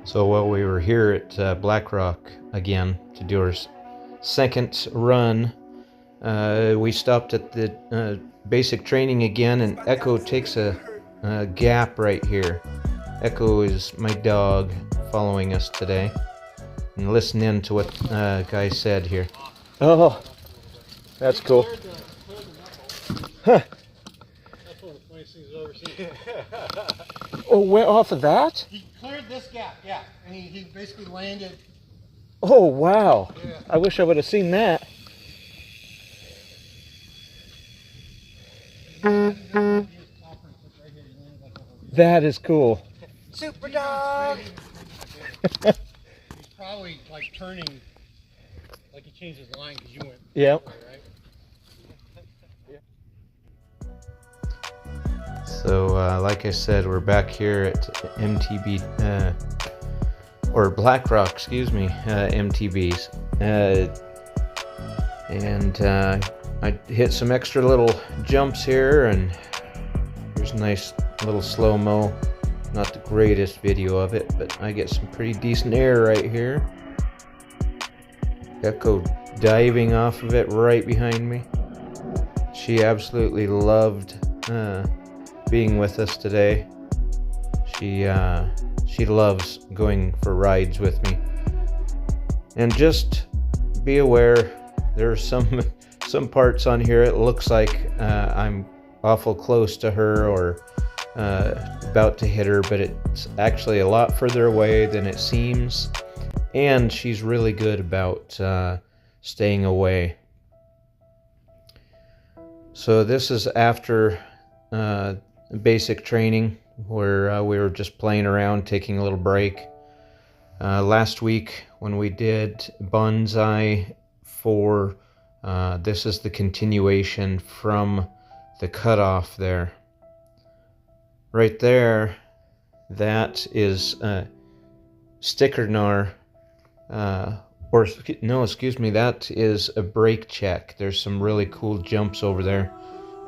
So while we were here at Black Rock again to do our second run, we stopped at the basic training again, and Echo takes a gap right here. Echo is my dog following us today. And listen in to what Guy said here. Oh, that's cool. Huh. That's one of the funniest things I've ever seen. Oh, went off of that? He cleared this gap, yeah, and he basically landed. Oh, wow. Yeah. I wish I would have seen that. That is cool. Super dog! He's probably like turning, like he changed his line because you went. Yep. Right? So like I said, we're back here at MTB, or Black Rock, excuse me, MTBs. And I hit some extra little jumps here, and here's a nice little slow-mo. Not the greatest video of it, but I get some pretty decent air right here. Echo diving off of it right behind me. She absolutely loved being with us today. She loves going for rides with me. And just be aware, there are some parts on here it looks like I'm awful close to her or about to hit her, but it's actually a lot further away than it seems, and she's really good about staying away. So this is after basic training, where we were just playing around, taking a little break. Last week when we did bonzai 4, this is the continuation from the cutoff there. Right there, that is sticker gnar, or no, excuse me, that is a brake check. There's some really cool jumps over there.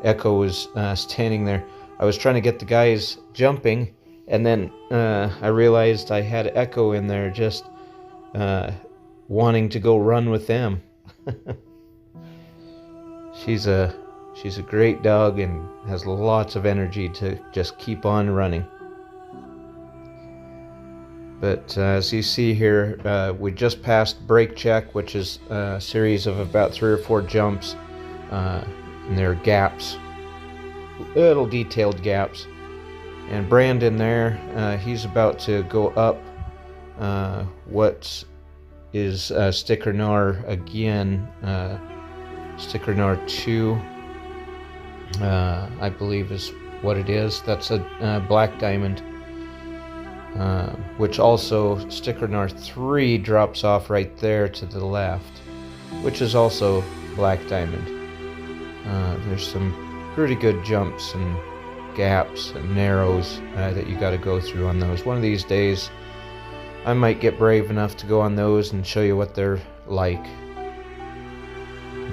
Echo was standing there. I was trying to get the guys jumping, and then I realized I had Echo in there just wanting to go run with them. She's a great dog and has lots of energy to just keep on running. But as you see here, we just passed brake check, which is a series of about 3 or 4 jumps, and there are gaps, little detailed gaps. And Brandon there, he's about to go up what is sticker gnar again, sticker gnar 2. I believe is what it is. That's a black diamond, which also sticker gnar 3 drops off right there to the left, which is also black diamond. There's some pretty good jumps and gaps and narrows that you got to go through on those. One of these days I might get brave enough to go on those and show you what they're like,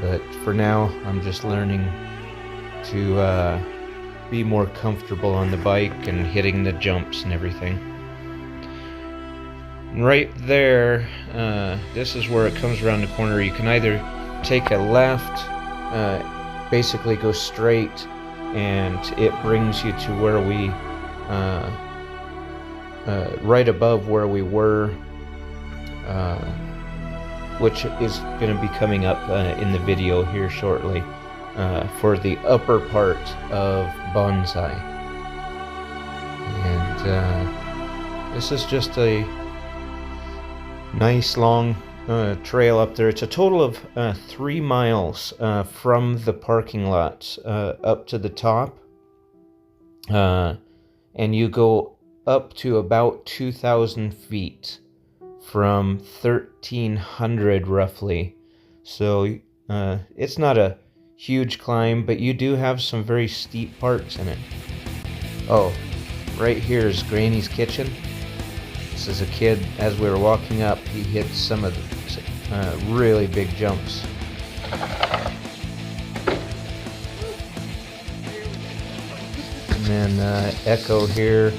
but for now I'm just learning to be more comfortable on the bike and hitting the jumps and everything. And right there, this is where it comes around the corner. You can either take a left, basically go straight, and it brings you to where we, right above where we were, which is going to be coming up in the video here shortly. For the upper part of bonzai. And this is just a nice long trail up there. It's a total of 3 miles from the parking lot up to the top, and you go up to about 2,000 feet from 1,300 roughly. So it's not a huge climb, but you do have some very steep parts in it. Oh, right here is Granny's kitchen. This is a kid, as we were walking up, he hit some of the really big jumps. And then Echo here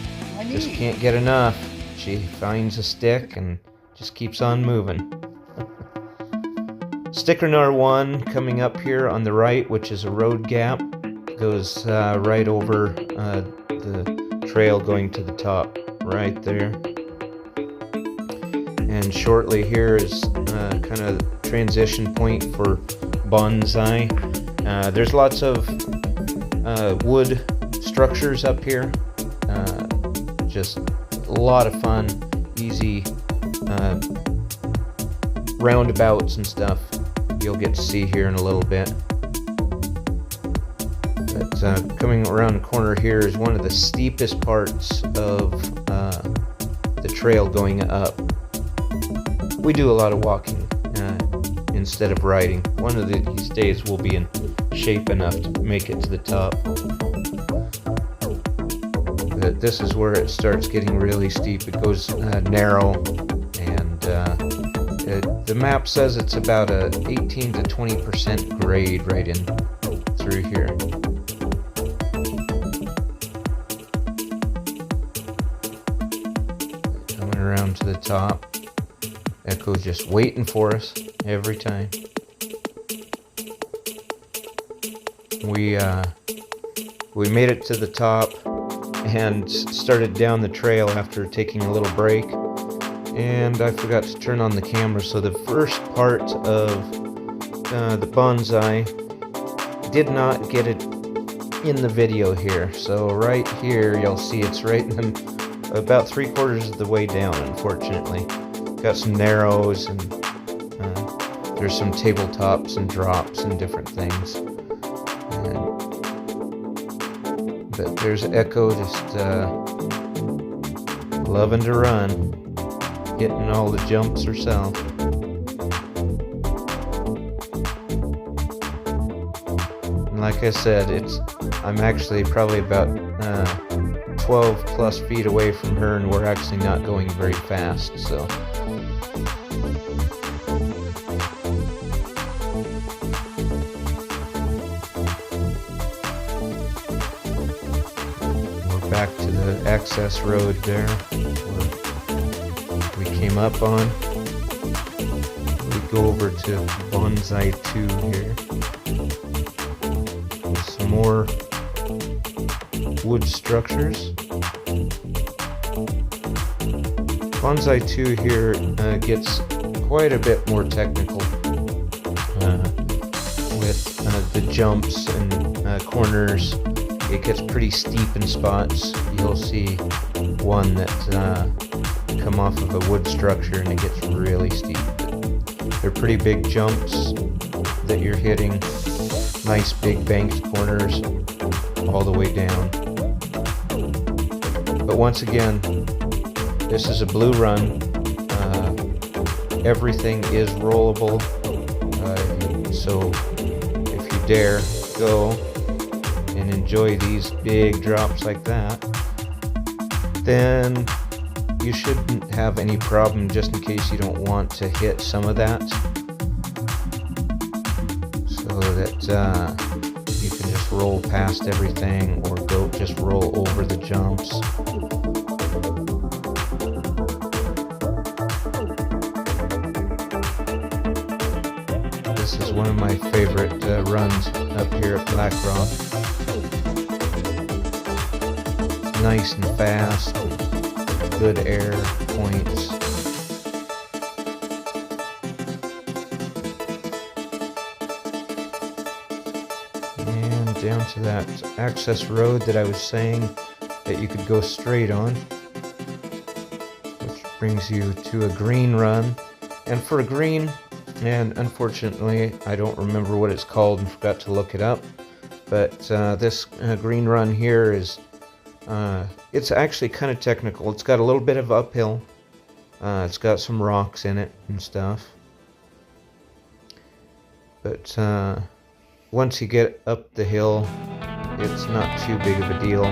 just can't get enough. she finds a stick and just keeps on moving. Sticker number 1 coming up here on the right, which is a road gap, goes right over the trail going to the top, right there. And shortly here is kind of transition point for bonzai. There's lots of wood structures up here. Just a lot of fun, easy roundabouts and stuff you'll get to see here in a little bit. But coming around the corner here is one of the steepest parts of the trail going up. We do a lot of walking instead of riding. One of these days we'll be in shape enough to make it to the top. But this is where it starts getting really steep. It goes narrow, and the map says it's about a 18 to 20% grade right in through here. Coming around to the top. Echo just waiting for us every time. We made it to the top and started down the trail after taking a little break, and I forgot to turn on the camera, so the first part of the bonzai did not get it in the video here. So right here you'll see it's right in about 3/4 of the way down, unfortunately. Got some narrows, and there's some tabletops and drops and different things. But there's Echo just loving to run, hitting all the jumps herself. And like I said, I'm actually probably about 12 plus feet away from her, and we're actually not going very fast, so. Back to the access road there where we came up on. We go over to bonzai 2 here. Some more wood structures. Bonzai 2 here gets quite a bit more technical with the jumps and corners. It gets pretty steep in spots. You'll see one that come off of a wood structure, and it gets really steep. They're pretty big jumps that you're hitting. Nice big banked corners all the way down. But once again, this is a blue run. Everything is rollable. So if you dare, go and enjoy these big drops like that, then you shouldn't have any problem, just in case you don't want to hit some of that, so that you can just roll past everything, or just roll over the jumps. This is one of my favorite runs up here at Black Rock. Nice and fast, and good air points. And down to that access road that I was saying that you could go straight on, which brings you to a green run. And for a green, and unfortunately I don't remember what it's called and forgot to look it up, but this green run here is it's actually kind of technical. It's got a little bit of uphill. It's got some rocks in it and stuff. But once you get up the hill, it's not too big of a deal.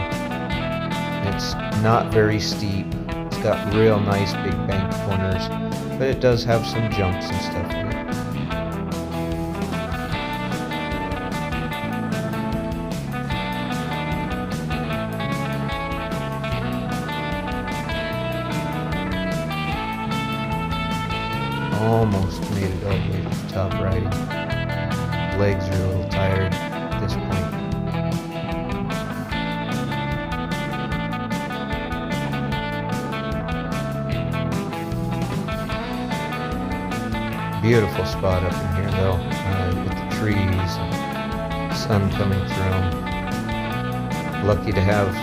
It's not very steep. It's got real nice big banked corners, but it does have some jumps and stuff in it. almost made it all the way to the top riding. Legs are a little tired at this point. Beautiful spot up in here though, with the trees and sun coming through. Lucky to have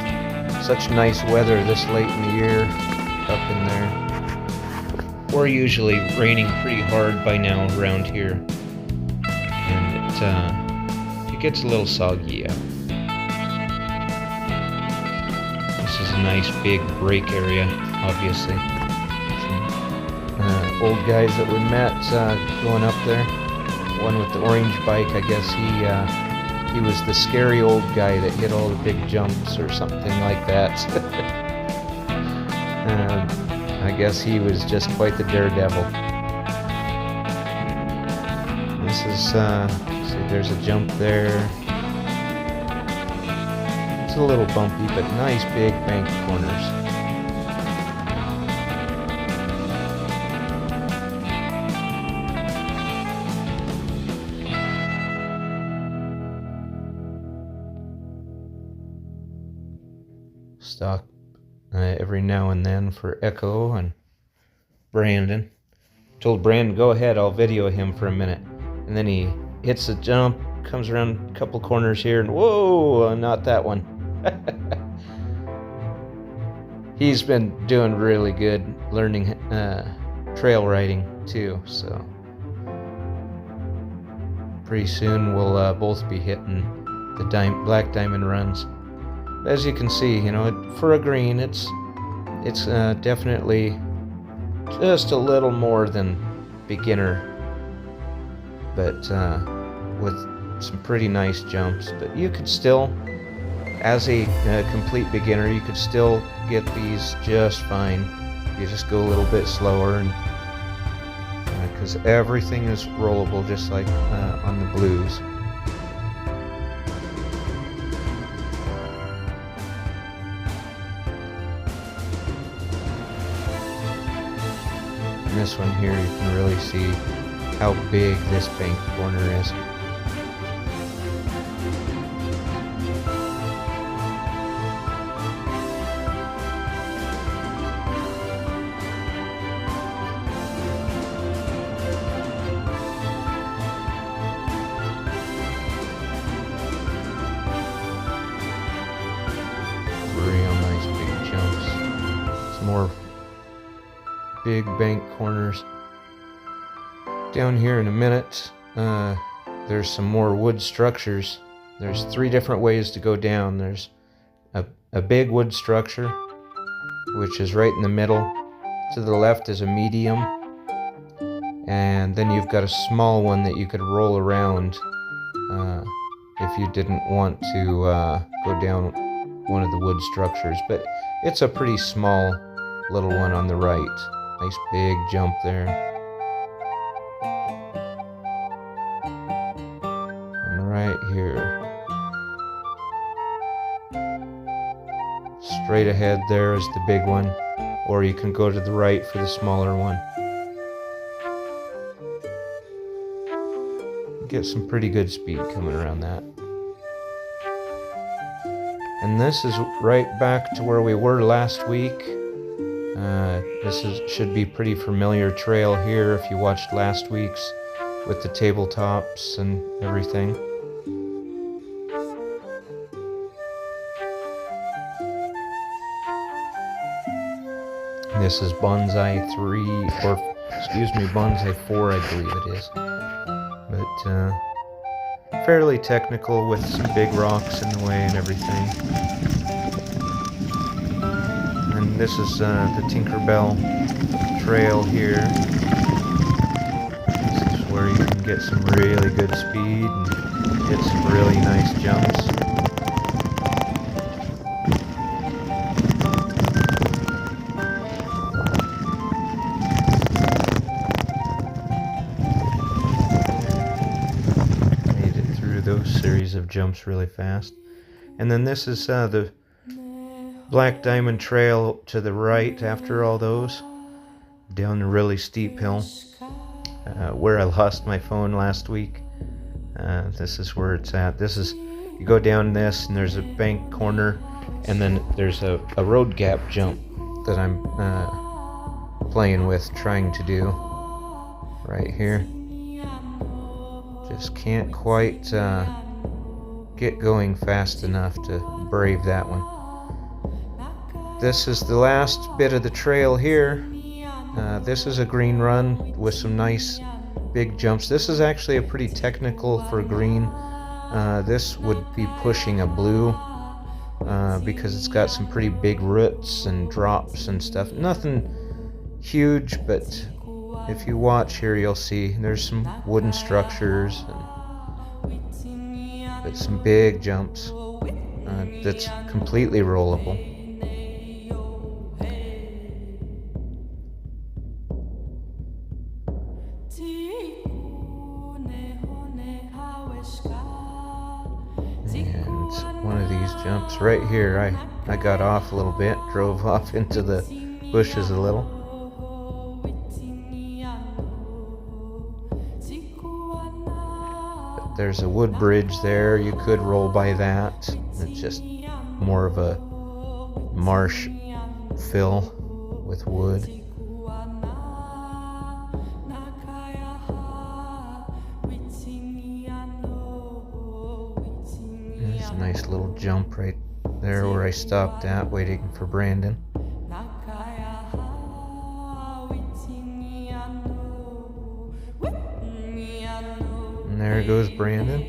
such nice weather this late in the year up in there. We're usually raining pretty hard by now around here, and it gets a little soggy out. This is a nice big break area, obviously. Old guys that we met going up there. One with the orange bike, I guess he was the scary old guy that hit all the big jumps or something like that. I guess he was just quite the daredevil. This is, see, there's a jump there. It's a little bumpy, but nice big bank corners. Stop every now and then for Echo and Brandon. Told Brandon, go ahead, I'll video him for a minute. And then he hits a jump, comes around a couple corners here, and whoa, not that one. He's been doing really good learning trail riding too, so pretty soon we'll both be hitting the black diamond runs. As you can see, you know, for a green, it's definitely just a little more than beginner, but with some pretty nice jumps. But you could still, as a complete beginner, you could still get these just fine. You just go a little bit slower, and because everything is rollable, just like on the blues. This one here, you can really see how big this bank corner is. Real nice big jumps. Some more big bank corners. Down here in a minute, there's some more wood structures. There's 3 different ways to go down. There's a big wood structure, which is right in the middle. To the left is a medium, and then you've got a small one that you could roll around if you didn't want to go down one of the wood structures. But it's a pretty small little one on the right. Nice big jump there. And right here. Straight ahead there is the big one, or you can go to the right for the smaller one. Get some pretty good speed coming around that. And this is right back to where we were last week. This should be pretty familiar trail here if you watched last week's with the tabletops and everything. This is bonzai 3, or excuse me, bonzai 4, I believe it is. But fairly technical with some big rocks in the way and everything. And this is the Tinkerbell trail here. This is where you can get some really good speed and get some really nice jumps. Made it through those series of jumps really fast. And then this is the Black Diamond Trail to the right after all those, down a really steep hill. where I lost my phone last week. This is where it's at. This is, you go down this and there's a bank corner, and then there's a road gap jump that I'm playing with, trying to do right here. Just can't quite get going fast enough to brave that one. This is the last bit of the trail here. This is a green run with some nice big jumps. This is actually a pretty technical for green. This would be pushing a blue because it's got some pretty big roots and drops and stuff. Nothing huge, but if you watch here you'll see there's some wooden structures but some big jumps. That's completely rollable. And one of these jumps right here, I got off a little bit, drove off into the bushes a little. But there's a wood bridge there, you could roll by that. It's just more of a marsh fill with wood. There's a nice little jump right there where I stopped at, waiting for Brandon. And there goes Brandon,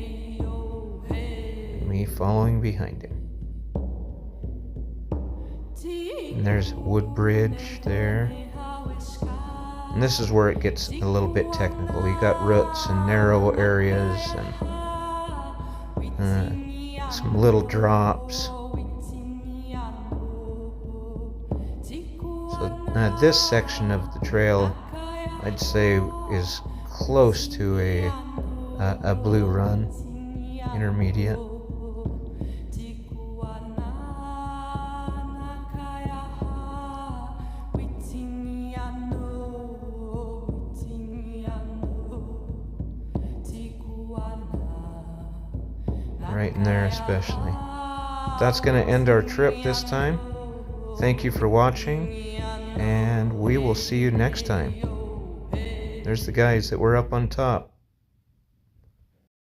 me following behind him. And there's a wood bridge there. And this is where it gets a little bit technical. You got roots and narrow areas and some little drops. So this section of the trail, I'd say, is close to a blue run, intermediate. Right in there especially. That's going to end our trip this time. Thank you for watching, and we will see you next time. There's the guys that were up on top.